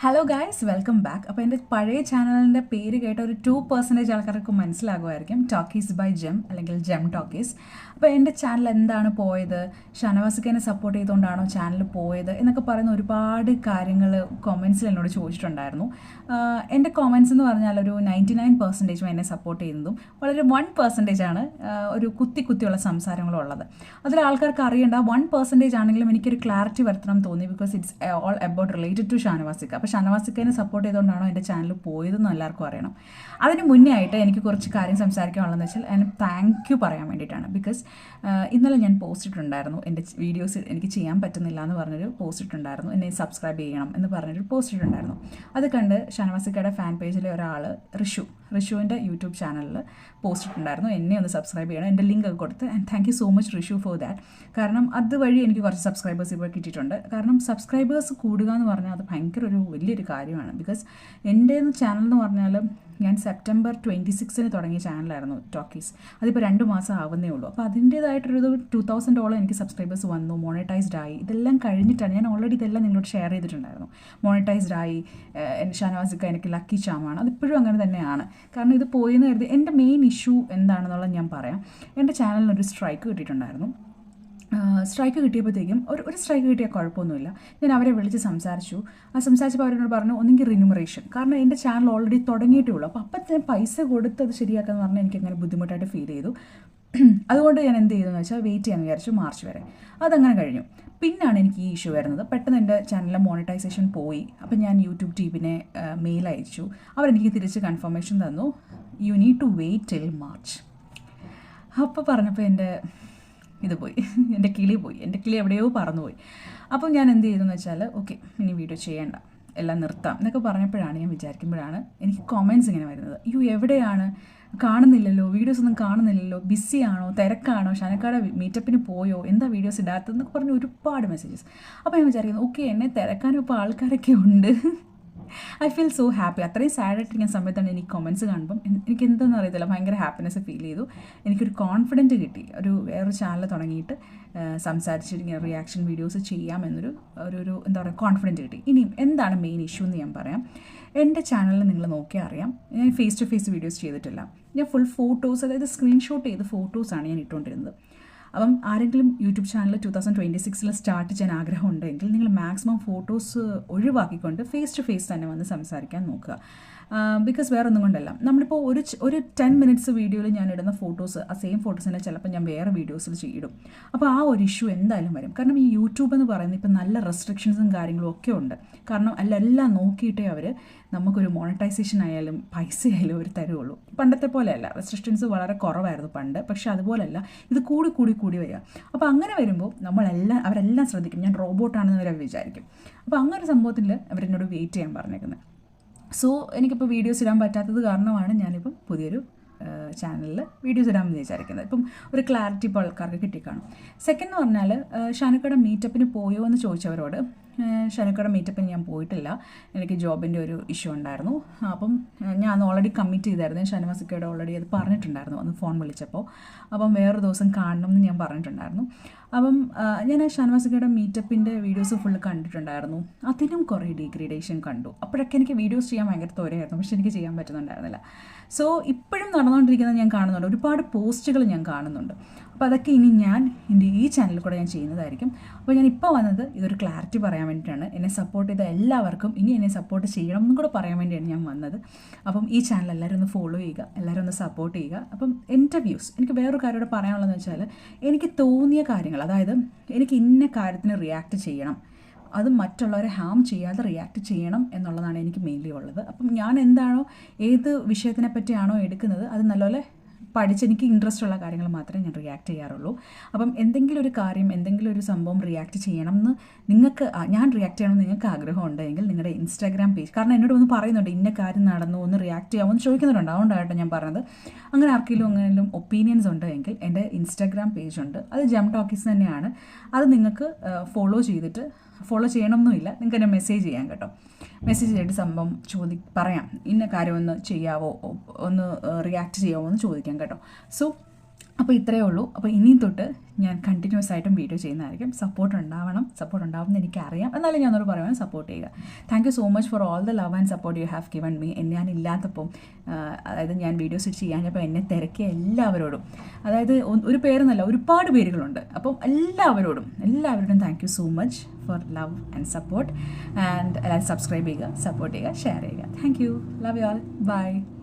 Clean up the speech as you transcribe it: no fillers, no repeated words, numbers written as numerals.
Hello guys, welcome back. അപ്പോൾ എൻ്റെ പഴയ ചാനലിൻ്റെ പേര് കേട്ട ഒരു 2% ആൾക്കാർക്ക് മനസ്സിലാകുമായിരിക്കും, ടോക്കീസ് ബൈ ജെം അല്ലെങ്കിൽ ജെം ടോക്കീസ്. അപ്പോൾ എൻ്റെ ചാനൽ എന്താണ് പോയത്, ഷാനവാസിക്കനെ സപ്പോർട്ട് ചെയ്തുകൊണ്ടാണോ ചാനൽ പോയത് എന്നൊക്കെ പറയുന്ന ഒരുപാട് കാര്യങ്ങൾ കൊമൻസിൽ എന്നോട് ചോദിച്ചിട്ടുണ്ടായിരുന്നു. എൻ്റെ കൊമൻസ് എന്ന് പറഞ്ഞാൽ ഒരു 99% എന്നെ സപ്പോർട്ട് ചെയ്യുന്നതും വളരെ 1% ആണ് ഒരു കുത്തിയുള്ള സംസാരങ്ങളും ഉള്ളത്. അതിൽ ആൾക്കാർക്ക് അറിയേണ്ട 1% ആണെങ്കിലും എനിക്കൊരു ക്ലാരിറ്റി വരുത്തണം തോന്നി, because it's all about related to ഷാനവാസിക്ക. അപ്പോൾ ഷാനവാസിക്കനെ സപ്പോർട്ട് ചെയ്തുകൊണ്ടാണോ എൻ്റെ ചാനൽ പോയതെന്ന് എല്ലാവർക്കും അറിയണം. അതിന് മുന്നേ ആയിട്ട് എനിക്ക് കുറച്ച് കാര്യം സംസാരിക്കാനുള്ളതെന്ന് വെച്ചാൽ അതിന് താങ്ക് യു പറയാൻ വേണ്ടിയിട്ടാണ്. ബിക്കോസ് ഇന്നലെ ഞാൻ പോസ്റ്റ് ഇട്ടുണ്ടായിരുന്നു, എൻ്റെ വീഡിയോസ് എനിക്ക് ചെയ്യാൻ പറ്റുന്നില്ല എന്ന് പറഞ്ഞൊരു പോസ്റ്റ് ഇട്ടുണ്ടായിരുന്നു, എന്നെ സബ്സ്ക്രൈബ് ചെയ്യണം എന്ന് പറഞ്ഞൊരു പോസ്റ്റ് ഇട്ടുണ്ടായിരുന്നു. അത് കണ്ട് ഷാനവാസിക്കയുടെ ഫാൻ പേജിലെ ഒരാൾ ഋഷുവിൻ്റെ യൂട്യൂബ് ചാനലിൽ പോസ്റ്റ് ഇട്ടുണ്ടായിരുന്നു, എന്നെ ഒന്ന് സബ്സ്ക്രൈബ് ചെയ്യണം, എൻ്റെ ലിങ്ക് ഒക്കെ കൊടുത്ത്. And thank you so much Rishu for that. കാരണം അതുവഴി എനിക്ക് കുറച്ച് സബ്സ്ക്രൈബേഴ്സ് ഇപ്പോൾ കിട്ടിയിട്ടുണ്ട്. കാരണം സബ്സ്ക്രൈബേഴ്സ് കൂടുക എന്ന് പറഞ്ഞാൽ അത് ഭയങ്കര വലിയൊരു കാര്യമാണ്. ബിക്കോസ് എൻ്റെ ചാനൽ എന്ന് പറഞ്ഞാൽ ഞാൻ സെപ്റ്റംബർ 26 തുടങ്ങിയ ചാനലായിരുന്നു ടോക്കീസ്. അതിപ്പോൾ 2 മാസം ആവുന്നേ ഉള്ളൂ. അപ്പോൾ അതിൻ്റേതായിട്ടൊരു 2000 എനിക്ക് സബ്സ്ക്രൈബേഴ്സ് വന്നു, മോണിറ്റൈസ്ഡ് ആയി. ഇതെല്ലാം കഴിഞ്ഞിട്ടാണ്, ഞാൻ ഓൾറെഡി ഇതെല്ലാം നിങ്ങളോട് ഷെയർ ചെയ്തിട്ടുണ്ടായിരുന്നു. മോണിറ്റൈസ്ഡ് ആയി, ഷാനവാസിക്ക എനിക്ക് ലക്കി ചാമാണ്. അതിപ്പോഴും അങ്ങനെ തന്നെയാണ്. കാരണം ഇത് പോയെന്ന് കരുതി എൻ്റെ മെയിൻ ഇഷ്യൂ എന്താണെന്നുള്ളത് ഞാൻ പറയാം. എൻ്റെ ചാനലിനൊരു സ്ട്രൈക്ക് കിട്ടിയിട്ടുണ്ടായിരുന്നു. സ്ട്രൈക്ക് കിട്ടിയപ്പോഴത്തേക്കും ഒരു സ്ട്രൈക്ക് കിട്ടിയാൽ കുഴപ്പമൊന്നുമില്ല. ഞാൻ അവരെ വിളിച്ച് സംസാരിച്ചപ്പോൾ അവരോട് പറഞ്ഞു, ഒന്നെങ്കിൽ റിന്യൂമറേഷൻ. കാരണം എൻ്റെ ചാനൽ ഓൾറെഡി തുടങ്ങിയിട്ടേ ഉള്ളൂ. അപ്പോൾ ഞാൻ പൈസ കൊടുത്ത് അത് ശരിയാക്കാന്ന് പറഞ്ഞാൽ എനിക്കങ്ങനെ ബുദ്ധിമുട്ടായിട്ട് ഫീൽ ചെയ്തു. അതുകൊണ്ട് ഞാൻ എന്ത് ചെയ്തെന്ന് വെച്ചാൽ വെയിറ്റ് ചെയ്യാമെന്ന് വിചാരിച്ചു, മാർച്ച് വരെ. അതങ്ങനെ കഴിഞ്ഞു. പിന്നാണ് എനിക്ക് ഈ ഇഷ്യൂ വരുന്നത്. പെട്ടെന്ന് എൻ്റെ ചാനലിലെ മോണിറ്റൈസേഷൻ പോയി. അപ്പം ഞാൻ യൂട്യൂബ് ടീമിനെ മെയിൽ അയച്ചു. അവരെനിക്ക് തിരിച്ച് കൺഫർമേഷൻ തന്നു, you need to wait till March. അപ്പോൾ പറഞ്ഞപ്പോൾ ഇത് പോയി, എൻ്റെ കിളി എവിടെയോ പറന്നുപോയി. അപ്പോൾ ഞാൻ എന്ത് ചെയ്തെന്ന് വെച്ചാൽ, ഓക്കെ ഇനി വീഡിയോ ചെയ്യേണ്ട, എല്ലാം നിർത്താം എന്നൊക്കെ പറഞ്ഞപ്പോഴാണ്, ഞാൻ വിചാരിക്കുമ്പോഴാണ് എനിക്ക് കൊമൻസ് ഇങ്ങനെ വരുന്നത്, എവിടെയാണ്, കാണുന്നില്ലല്ലോ, വീഡിയോസ് ഒന്നും കാണുന്നില്ലല്ലോ, ബിസിയാണോ, തിരക്കാണോ, ഷാനക്കാടെ മീറ്റപ്പിന് പോയോ, എന്താ വീഡിയോസ് ഇടാത്തതെന്നൊക്കെ പറഞ്ഞ് ഒരുപാട് മെസ്സേജസ്. അപ്പോൾ ഞാൻ വിചാരിക്കുന്നു, ഓക്കെ എന്നെ തിരക്കാനും ഇപ്പോൾ ആൾക്കാരൊക്കെ ഉണ്ട്. I feel so happy. അത്രയും സാഡായിട്ടിരിക്കുന്ന സമയത്താണ് എനിക്ക് കൊമൻസ് കാണുമ്പം എനിക്ക് എന്താണെന്ന് അറിയത്തില്ല, ഭയങ്കര ഹാപ്പിനെസ് ഫീൽ ചെയ്തു. എനിക്കൊരു കോൺഫിഡൻറ്റ് കിട്ടി. വേറൊരു ചാനൽ തുടങ്ങിയിട്ട് സംസാരിച്ചിട്ട് ഇങ്ങനെ റിയാക്ഷൻ വീഡിയോസ് ചെയ്യാമെന്നൊരു എന്താ പറയുക, കോൺഫിഡൻറ്റ് കിട്ടി. ഇനിയും എന്താണ് മെയിൻ ഇഷ്യൂ എന്ന് ഞാൻ പറയാം. എൻ്റെ ചാനലിൽ നിങ്ങൾ നോക്കിയാൽ അറിയാം, ഞാൻ ഫേസ് ടു ഫേസ് വീഡിയോസ് ചെയ്തിട്ടില്ല. ഞാൻ ഫുൾ ഫോട്ടോസ്, അതായത് സ്ക്രീൻഷോട്ട് ചെയ്ത് ഫോട്ടോസാണ് ഞാൻ ഇട്ടുകൊണ്ടിരുന്നത്. അപ്പം ആരെങ്കിലും യൂട്യൂബ് ചാനൽ 2026 സ്റ്റാർട്ട് ചെയ്യാൻ ആഗ്രഹമുണ്ടെങ്കിൽ നിങ്ങൾ മാക്സിമം ഫോട്ടോസ് ഒഴിവാക്കിക്കൊണ്ട് ഫേസ് ടു ഫേസ് തന്നെ വന്ന് സംസാരിക്കാൻ നോക്കുക. ബിക്കോസ് വേറെ ഒന്നും കൊണ്ടല്ല, നമ്മളിപ്പോൾ ഒരു 10 മിനിറ്റ്സ് വീഡിയോയിൽ ഞാൻ ഇടുന്ന ഫോട്ടോസ്, ആ സെയിം ഫോട്ടോസ് തന്നെ ചിലപ്പോൾ ഞാൻ വേറെ വീഡിയോസിൽ ചെയ്യിടും. അപ്പോൾ ആ ഒരു ഇഷ്യൂ എന്തായാലും വരും. കാരണം ഈ യൂട്യൂബ് എന്ന് പറയുന്നത് ഇപ്പം നല്ല റെസ്ട്രിക്ഷൻസും കാര്യങ്ങളും ഒക്കെ ഉണ്ട്. കാരണം എല്ലാം നോക്കിയിട്ടേ അവർ നമുക്കൊരു മോണിറ്റൈസേഷൻ ആയാലും പൈസ ആയാലും അവർ തരുള്ളൂ. പണ്ടത്തെ പോലെയല്ല, റെസ്ട്രിക്ഷൻസ് വളരെ കുറവായിരുന്നു പണ്ട്. പക്ഷേ അതുപോലെയല്ല, ഇത് കൂടി വരിക. അപ്പോൾ അങ്ങനെ വരുമ്പോൾ അവരെല്ലാം ശ്രദ്ധിക്കും, ഞാൻ റോബോട്ടാണെന്ന് അവർ വിചാരിക്കും. അപ്പോൾ അങ്ങനെ ഒരു സംഭവത്തിൽ അവരെന്നോട് വെയിറ്റ് ചെയ്യാൻ പറഞ്ഞേക്കുന്നത്. സോ എനിക്കിപ്പോൾ വീഡിയോസ് ഇടാൻ പറ്റാത്തത് കാരണമാണ് ഞാനിപ്പം പുതിയൊരു ചാനലിൽ വീഡിയോസ് ഇടാമെന്ന് വിചാരിക്കുന്നത്. ഇപ്പം ഒരു ക്ലാരിറ്റി ഇപ്പോൾ ആൾക്കാർക്ക് കിട്ടിക്കാണും. സെക്കൻഡ് എന്ന് പറഞ്ഞാൽ, ഷാനക്കയുടെ മീറ്റപ്പിന് പോയോ എന്ന് ചോദിച്ചവരോട്, ഷാനക്കയുടെ മീറ്റപ്പിന് ഞാൻ പോയിട്ടില്ല. എനിക്ക് ജോബിൻ്റെ ഒരു ഇഷ്യൂ ഉണ്ടായിരുന്നു. അപ്പം ഞാൻ അന്ന് ഓൾറെഡി കമ്മിറ്റ് ചെയ്തായിരുന്നു. ഷാനവാസിക്കയുടെ ഓൾറെഡി അത് പറഞ്ഞിട്ടുണ്ടായിരുന്നു അന്ന് ഫോൺ വിളിച്ചപ്പോൾ. അപ്പം വേറൊരു ദിവസം കാണണം എന്ന് ഞാൻ പറഞ്ഞിട്ടുണ്ടായിരുന്നു. അപ്പം ഞാൻ ഷാനവാസിക്കയുടെ മീറ്റപ്പിൻ്റെ വീഡിയോസ് ഫുള്ള് കണ്ടിട്ടുണ്ടായിരുന്നു. അതിനും കുറേ ഡീഗ്രേഡേഷൻ കണ്ടു. അപ്പോഴൊക്കെ എനിക്ക് വീഡിയോസ് ചെയ്യാൻ ഭയങ്കര തോരയായിരുന്നു, പക്ഷെ എനിക്ക് ചെയ്യാൻ പറ്റുന്നുണ്ടായിരുന്നില്ല. സോ ഇപ്പോഴും നടന്നുകൊണ്ടിരിക്കുന്നത് ഞാൻ കാണുന്നുണ്ട്, ഒരുപാട് പോസ്റ്റുകൾ ഞാൻ കാണുന്നുണ്ട്. അപ്പോൾ അതൊക്കെ ഇനി ഞാൻ എൻ്റെ ഈ ചാനലിൽ കൂടെ ഞാൻ ചെയ്യുന്നതായിരിക്കും. അപ്പോൾ ഞാൻ ഇപ്പോൾ വന്നത് ഇതൊരു ക്ലാരിറ്റി പറയാൻ വേണ്ടിയിട്ടാണ്. എന്നെ സപ്പോർട്ട് ചെയ്ത എല്ലാവർക്കും ഇനി എന്നെ സപ്പോർട്ട് ചെയ്യണം എന്നും കൂടെ പറയാൻ വേണ്ടിയാണ് ഞാൻ വന്നത്. അപ്പം ഈ ചാനൽ എല്ലാവരും ഒന്ന് ഫോളോ ചെയ്യുക, എല്ലാവരും ഒന്ന് സപ്പോർട്ട് ചെയ്യുക. അപ്പം എൻ്റെ വ്യൂസ്, എനിക്ക് വേറൊരു കാര്യത്തോട് പറയാനുള്ളതെന്ന് വെച്ചാൽ, എനിക്ക് തോന്നിയ കാര്യങ്ങൾ, അതായത് എനിക്ക് ഇന്ന കാര്യത്തിന് റിയാക്ട് ചെയ്യണം, അത് മറ്റുള്ളവരെ ഹാം ചെയ്യാതെ റിയാക്ട് ചെയ്യണം എന്നുള്ളതാണ് എനിക്ക് മെയിൻലി ഉള്ളത്. അപ്പം ഞാൻ എന്താണോ, ഏത് വിഷയത്തിനെ പറ്റിയാണോ എടുക്കുന്നത്, അത് നല്ലപോലെ പഠിച്ച് എനിക്ക് ഇൻട്രസ്റ്റ് ഉള്ള കാര്യങ്ങൾ മാത്രമേ ഞാൻ റിയാക്ട് ചെയ്യാറുള്ളൂ. അപ്പം എന്തെങ്കിലും ഒരു കാര്യം, എന്തെങ്കിലും ഒരു സംഭവം റിയാക്ട് ചെയ്യണം എന്ന് ഞാൻ റിയാക്ട് ചെയ്യണമെന്ന് നിങ്ങൾക്ക് ആഗ്രഹം ഉണ്ടെങ്കിൽ നിങ്ങളുടെ ഇൻസ്റ്റാഗ്രാം പേജ്, കാരണം എന്നോട് ഒന്ന് പറയുന്നുണ്ട് ഇന്ന കാര്യം നടന്നു, ഒന്ന് റിയാക്ട് ചെയ്യാമോ എന്ന് ചോദിക്കുന്നുണ്ട്. അതുകൊണ്ടായിട്ട് ഞാൻ പറഞ്ഞത്, അങ്ങനെ ആർക്കെങ്കിലും ഒപ്പീനിയൻസ് ഉണ്ടെങ്കിൽ എൻ്റെ ഇൻസ്റ്റാഗ്രാം പേജ് ഉണ്ട്, അത് ജെം ടോക്കീസ് തന്നെയാണ്. അത് നിങ്ങൾക്ക് ഫോളോ ചെയ്യണമെന്നുമില്ല, നിങ്ങൾക്ക് എന്നെ മെസ്സേജ് ചെയ്യാം കേട്ടോ. മെസ്സേജ് ചെയ്തിട്ട് സംഭവം പറയാം, ഇന്ന കാര്യം ഒന്ന് ചെയ്യാവോ, ഒന്ന് റിയാക്ട് ചെയ്യാവോ എന്ന് ചോദിക്കാം കേട്ടോ. സോ അപ്പോൾ ഇത്രയേ ഉള്ളൂ. അപ്പോൾ ഇനിയും തൊട്ട് ഞാൻ കണ്ടിന്യൂസ് ആയിട്ടും വീഡിയോ ചെയ്യുന്നതായിരിക്കും. സപ്പോർട്ട് ഉണ്ടാവും എന്ന് എനിക്കറിയാം. എന്നാലും ഞാനോട് പറയുവാൻ സപ്പോർട്ട് ചെയ്യുക. Thank you so much for all the love and support you have given me. ഞാനില്ലാത്തപ്പം, അതായത് ഞാൻ വീഡിയോസ് ചെയ്യാഞ്ഞപ്പോൾ എന്നെ തിരക്കിയ എല്ലാവരോടും, അതായത് ഒരു പേരെന്നല്ല, ഒരുപാട് പേരുകളുണ്ട്. അപ്പം എല്ലാവരോടും thank you so much for love and support. And എല്ലാവരും സബ്സ്ക്രൈബ് ചെയ്യുക, സപ്പോർട്ട് ചെയ്യുക, ഷെയർ ചെയ്യുക. Thank you. Love you all. By.